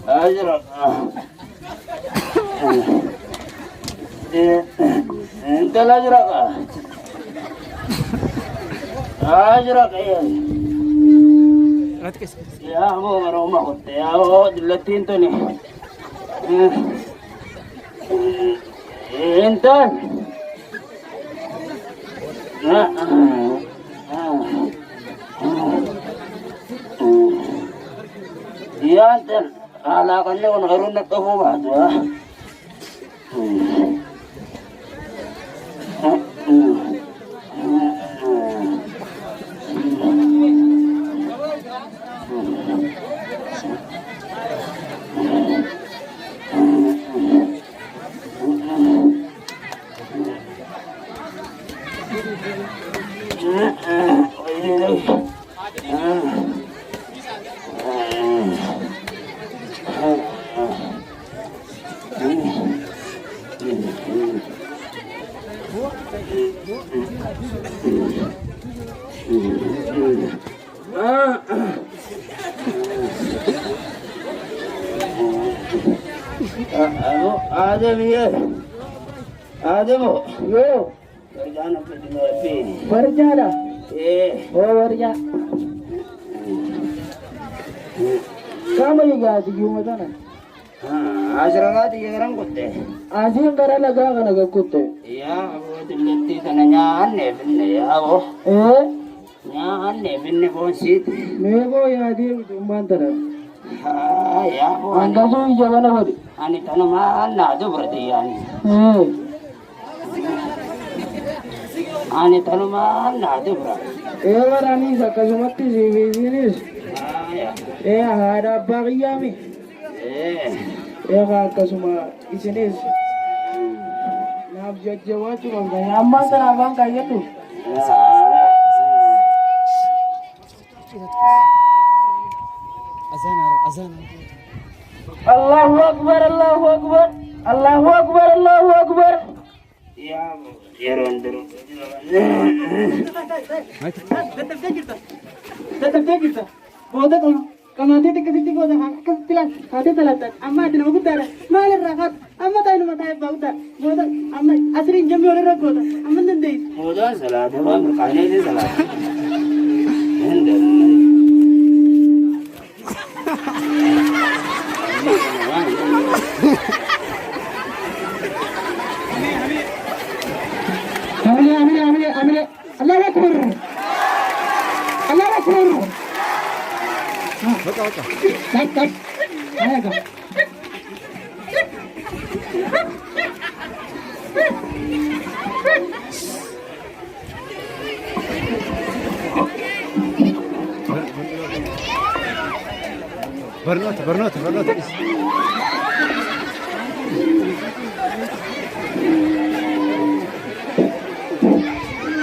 أجرك أنت الأجرك أجرك يا أبو مرومة قلت يا أبو دلتين توني أنت يا أنت على قلنا ونغيرون الطفو بعد آدم ये आदम हो यो जाना पे वर्जाना ओ वर्जा काम ये क्या क्यों मत ना आज रंगा ये रंग कुत्ते आज ही करा लगा ना कुत्ते या वो दिल्ली तनया अन्ने बिन्ने या वो या अन्ने बिन्ने कौन सी मैं वो याद ही मंत्र या वो अंदाज़ों ही जगह ना हो आणि तन मान नाजो भरते आणि तन मान नाजो भरा एवर आणि सकजमती जीवीनीस ए हारा बागिया मी ए का कसुमा इसनीस नाब जज्जवा चुंगा अम्मा तरा बांका येतु अज़ान अल्लाहु अकबर अल्लाहु अकबर अल्लाहु अकबर अल्लाहु अकबर या येरोंदरो tetap bodoh kalau nanti titik bodoh pilang hati telatan amma itu nunggu tera malah rahat amma tahu nama tahu bodoh bodoh amma asli jam oleh rahat bodoh amma nanti bodoh salah dewa berkali ini salah Ambil Allah Akbar Allah Akbar cut ayo Bernot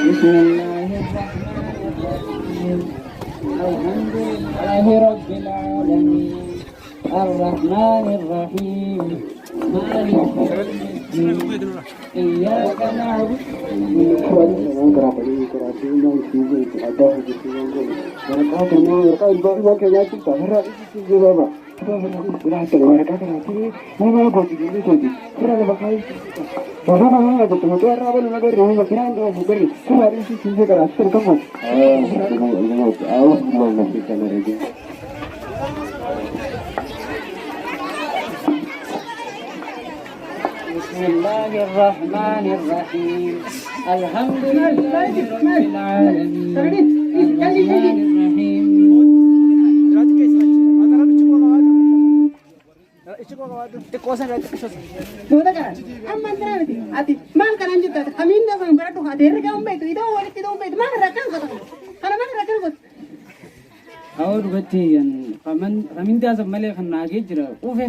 Bismillahirrahmanirrahim Alhamdulillahi Rabbil Alamin Ar-Rahmanirrahim Maliki Yawmiddin Iyyaka na'budu wa iyyaka nasta'in Bismillahirrahmanirrahim Alhamdulillahi Rabbil Alamin Ar-Rahmanirrahim Bodoh kan? Amma antara nanti, hati. Mal kan anjut tadi. Amin dah bang berat tuh hati. Mereka umpet itu, itu orang itu umpet. Mana rakan kau tahu? Kalau mana rakan kau? और बच्चे यन कमिन त्या सब मले खन नागे जरा उफे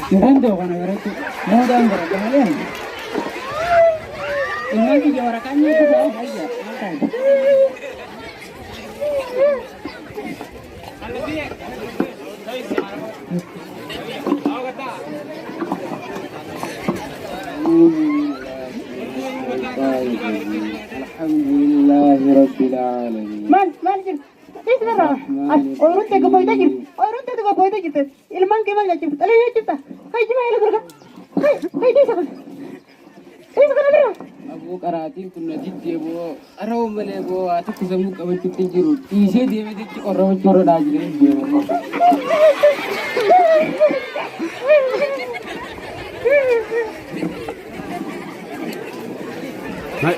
किरण तो कना करे तो मोदान बरा कना इन्ना की जरा कान्या तो है भैया الحمد لله رب العالمين. Man jir. This is wrong. Orang tega boy dah jir. Orang tega boy dah jir. Ilman ke mana jir? Tali jir ta. Hai jima ilu berka. Hai di sana. Di sana berka. Abu karatin kunna jidde bo araw male bo atu kusamu kaban tutin jiru. Ise de me dikki oraw choro da jire de. Hai.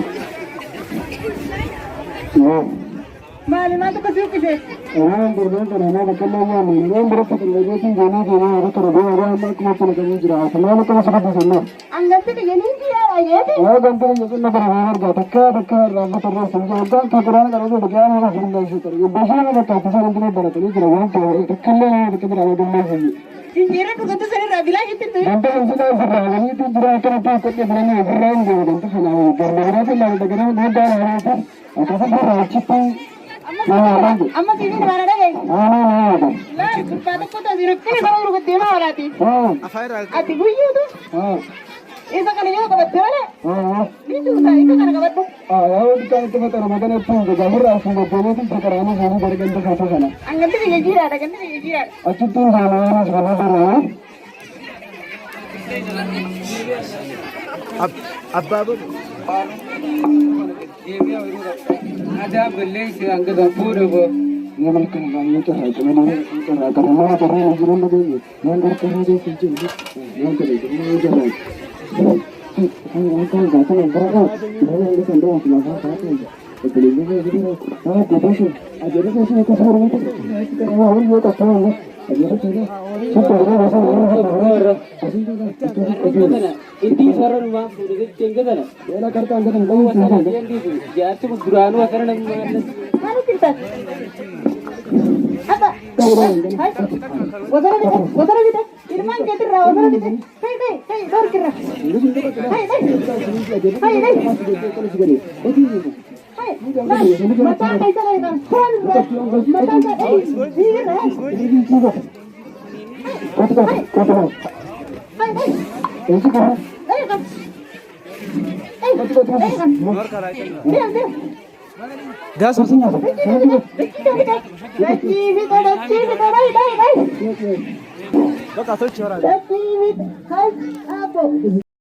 Mali nanti kasih kisah. Orang berbeda karena kalau yang ini berapa kali jadi jangan jangan orang terlalu orang mak macam macam jelas. Semua kita sudah di sana. Angkat tu jadi dia aja tu. Oh, ganti jadi nak berharap dah. Takkan ramai terus saja. Orang terkeran kalau tu bagian orang sudah sudah. Yang bahasa nak kata pasal ini berat ini jelas. Orang tu kalau kita berada di mana sini. Injera tu kata saya rabila itu tu. Ganti sudah berada itu jelas kalau tu kita berani berani dengan tu sana. Berada tu lalu dengan dia dah. Atau berada cipu. Amma sini mana dah? Lah, pada kota sini kini kalau urut dia mana lagi? Ati guyu tu. Isa kan ini kau betul lah. Ini tu dah, itu kan kau betul. Yang kita itu betul. Macam itu pun jahur asal betul itu perkara ini jangan bergantung satu sana. Angkat tu dia jirat, angkat tu dia jirat. Acik tu sana sana sana. Abba bu. Ada beli si angkat dapur bu. Ini mereka yang itu hai. Cuma orang itu nak kerana kerana orang jiran begini. Yang kerana dia sendiri. Yang kerana dia jalan. Orang kan datang yang berapa? Orang yang sendiri selama satu jam. Kalau ini jadi koperasi. Ada koperasi itu semua orang itu. Orang itu tak tahu. Ada apa saja. Siapa orang rasa orang. Inti saran mah sudah tinggal dah. Dia kerja angkat yang bagus. Dia tu beranu akan nak. Mana cerita? Apa? Hai. Wadara kita. Irman jadi rawa wadara kita. Hey, dor kira. Hey. Mata kaisa kaisa. Kurang. Mata kaisa. Ini kan. Gas mesinnya. Hai, apa?